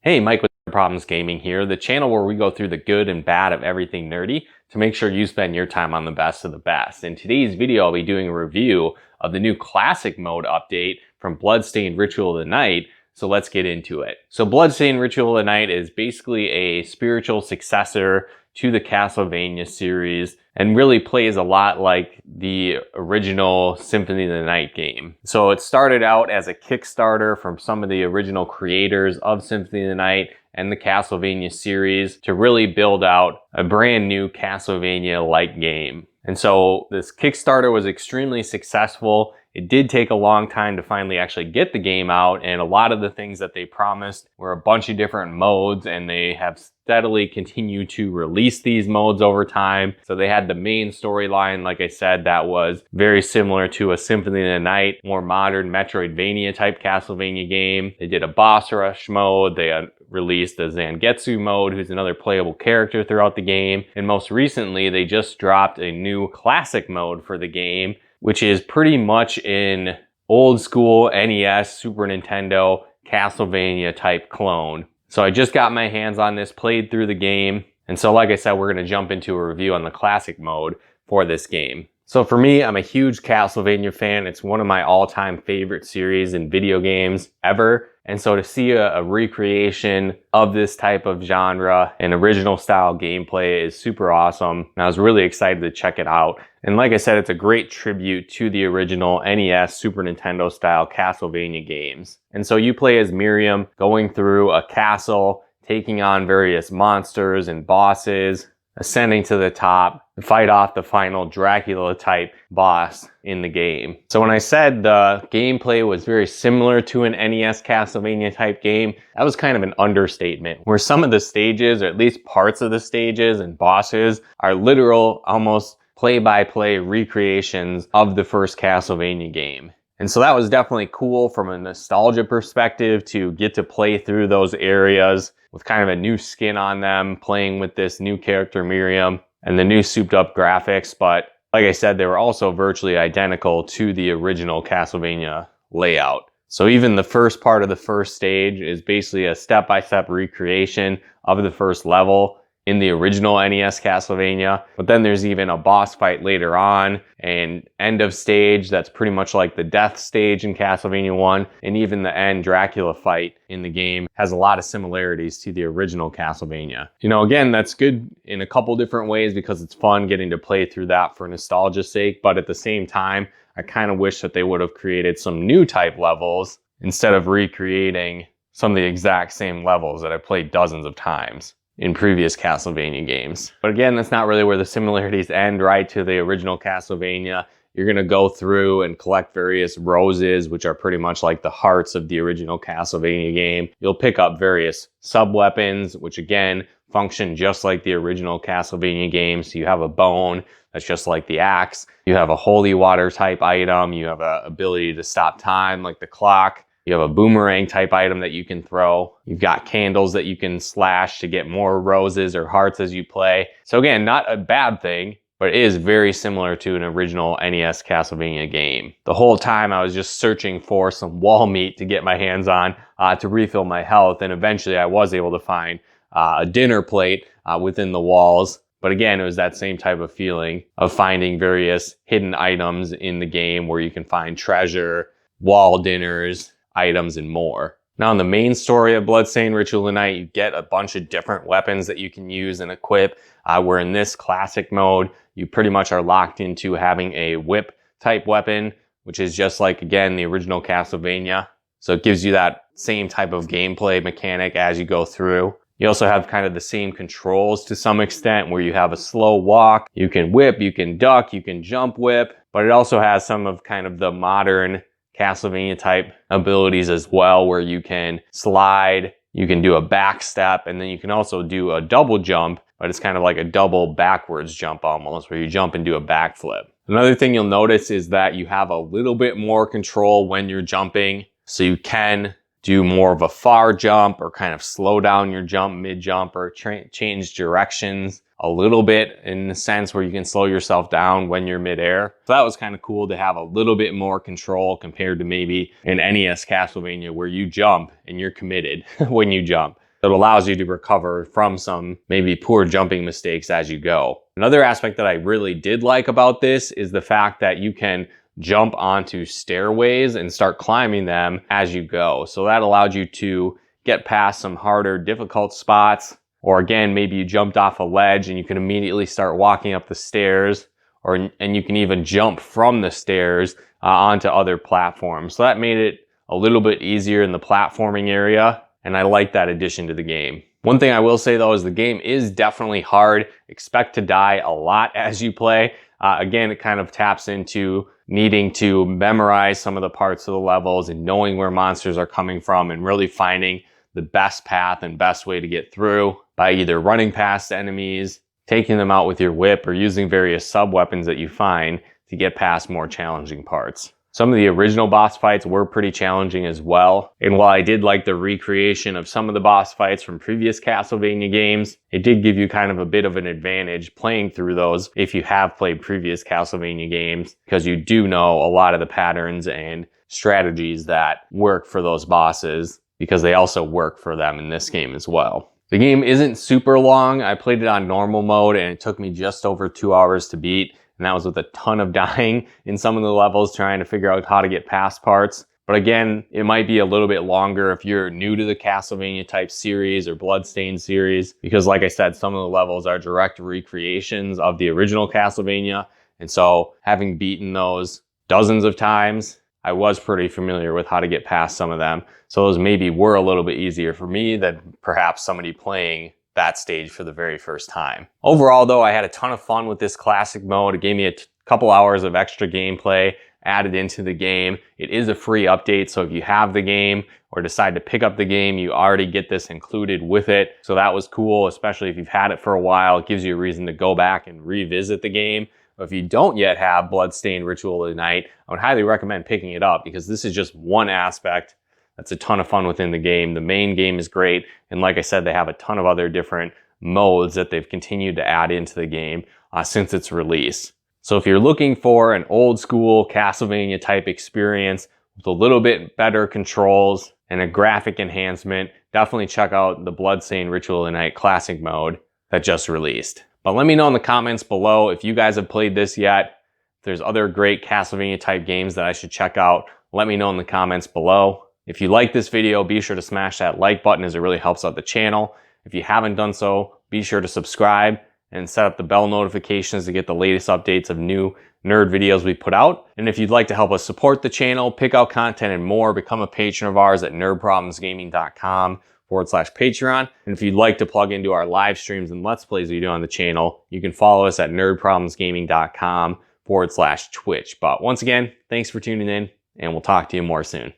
Hey, Mike with Problems Gaming here, the channel where we go through the good and bad of everything nerdy to make sure you spend your time on the best of the best. In today's video, I'll be doing a review of the new Classic Mode update from Bloodstained Ritual of the Night, so let's get into it. So Bloodstained Ritual of the Night is basically a spiritual successor to the Castlevania series and really plays a lot like the original Symphony of the Night game. So it started out as a Kickstarter from some of the original creators of Symphony of the Night and the Castlevania series to really build out a brand new Castlevania-like game. And so this Kickstarter was extremely successful. It did take a long time to finally actually get the game out, and a lot of the things that they promised were a bunch of different modes, and they have steadily continued to release these modes over time. So they had the main storyline, like I said, that was very similar to a Symphony of the Night, more modern Metroidvania type Castlevania game. They did a boss rush mode. They released a Zangetsu mode, who's another playable character throughout the game. And most recently, they just dropped a new classic mode for the game, which is pretty much in old school NES, Super Nintendo, Castlevania type clone. So I just got my hands on this, played through the game. And so like I said, we're gonna jump into a review on the classic mode for this game. So for me, I'm a huge Castlevania fan. It's one of my all-time favorite series in video games ever. And so to see a recreation of this type of genre and original style gameplay is super awesome. And I was really excited to check it out. And like I said, it's a great tribute to the original NES Super Nintendo style Castlevania games. And so you play as Miriam going through a castle, taking on various monsters and bosses, ascending to the top to fight off the final Dracula type boss in the game. So when I said the gameplay was very similar to an NES Castlevania type game, that was kind of an understatement, where some of the stages, or at least parts of the stages and bosses, are literal, almost play-by-play recreations of the first Castlevania game. And so that was definitely cool from a nostalgia perspective to get to play through those areas with kind of a new skin on them, playing with this new character Miriam and the new souped up graphics. But like I said, they were also virtually identical to the original Castlevania layout. So even the first part of the first stage is basically a step-by-step recreation of the first level in the original NES Castlevania. But then there's even a boss fight later on and end of stage that's pretty much like the death stage in Castlevania 1. And even the end Dracula fight in the game has a lot of similarities to the original Castlevania. You know, again, that's good in a couple different ways because it's fun getting to play through that for nostalgia's sake. But at the same time, I kind of wish that they would have created some new type levels instead of recreating some of the exact same levels that I played dozens of times in previous Castlevania games. But again, that's not really where the similarities end, right, to the original Castlevania. You're gonna go through and collect various roses, which are pretty much like the hearts of the original Castlevania game. You'll pick up various sub-weapons, which again, function just like the original Castlevania game. So you have a bone that's just like the axe. You have a holy water type item. You have an ability to stop time like the clock. You have a boomerang type item that you can throw. You've got candles that you can slash to get more roses or hearts as you play. So again, not a bad thing, but it is very similar to an original NES Castlevania game. The whole time I was just searching for some wall meat to get my hands on to refill my health, and eventually I was able to find a dinner plate within the walls. But again, it was that same type of feeling of finding various hidden items in the game where you can find treasure, wall dinners, items, and more. Now in the main story of Bloodstained Ritual of the Night, you get a bunch of different weapons that you can use and equip, where in this classic mode, you pretty much are locked into having a whip type weapon, which is just like, again, the original Castlevania. So it gives you that same type of gameplay mechanic as you go through. You also have kind of the same controls to some extent, where you have a slow walk, you can whip, you can duck, you can jump whip, but it also has some of kind of the modern Castlevania type abilities as well, where you can slide, you can do a back step, and then you can also do a double jump, but it's kind of like a double backwards jump almost, where you jump and do a backflip. Another thing you'll notice is that you have a little bit more control when you're jumping, so you can do more of a far jump or kind of slow down your jump mid-jump or change directions a little bit in the sense where you can slow yourself down when you're midair. So that was kind of cool to have a little bit more control compared to maybe an NES Castlevania where you jump and you're committed when you jump. It allows you to recover from some maybe poor jumping mistakes as you go. Another aspect that I really did like about this is the fact that you can jump onto stairways and start climbing them as you go. So that allowed you to get past some harder, difficult spots. Or again, maybe you jumped off a ledge and you can immediately start walking up the stairs, and you can even jump from the stairs onto other platforms. So that made it a little bit easier in the platforming area, and I like that addition to the game. One thing I will say though is the game is definitely hard. Expect to die a lot as you play. Again, it kind of taps into needing to memorize some of the parts of the levels and knowing where monsters are coming from and really finding the best path and best way to get through by either running past enemies, taking them out with your whip, or using various sub-weapons that you find to get past more challenging parts. Some of the original boss fights were pretty challenging as well. And while I did like the recreation of some of the boss fights from previous Castlevania games, it did give you kind of a bit of an advantage playing through those if you have played previous Castlevania games, because you do know a lot of the patterns and strategies that work for those bosses, because they also work for them in this game as well. The game isn't super long. I played it on normal mode and it took me just over 2 hours to beat. And that was with a ton of dying in some of the levels trying to figure out how to get past parts. But again, it might be a little bit longer if you're new to the Castlevania type series or Bloodstained series, because like I said, some of the levels are direct recreations of the original Castlevania. And so having beaten those dozens of times, I was pretty familiar with how to get past some of them. So those maybe were a little bit easier for me than perhaps somebody playing that stage for the very first time. Overall though, I had a ton of fun with this classic mode. It gave me a couple hours of extra gameplay added into the game. It is a free update, so if you have the game or decide to pick up the game, you already get this included with it. So that was cool, especially if you've had it for a while. It gives you a reason to go back and revisit the game. If you don't yet have Bloodstained Ritual of the Night, I would highly recommend picking it up, because this is just one aspect that's a ton of fun within the game. The main game is great, and like I said, they have a ton of other different modes that they've continued to add into the game since its release. So if you're looking for an old school Castlevania type experience with a little bit better controls and a graphic enhancement, definitely check out the Bloodstained Ritual of the Night Classic mode that just released. But let me know in the comments below if you guys have played this yet. If there's other great Castlevania type games that I should check out, let me know in the comments below. If you like this video, be sure to smash that like button, as it really helps out the channel. If you haven't done so, be sure to subscribe and set up the bell notifications to get the latest updates of new nerd videos we put out. And if you'd like to help us support the channel, pick out content and more, become a patron of ours at nerdproblemsgaming.com/Patreon. And if you'd like to plug into our live streams and Let's Plays we do on the channel, you can follow us at nerdproblemsgaming.com/Twitch. But once again, thanks for tuning in, and we'll talk to you more soon.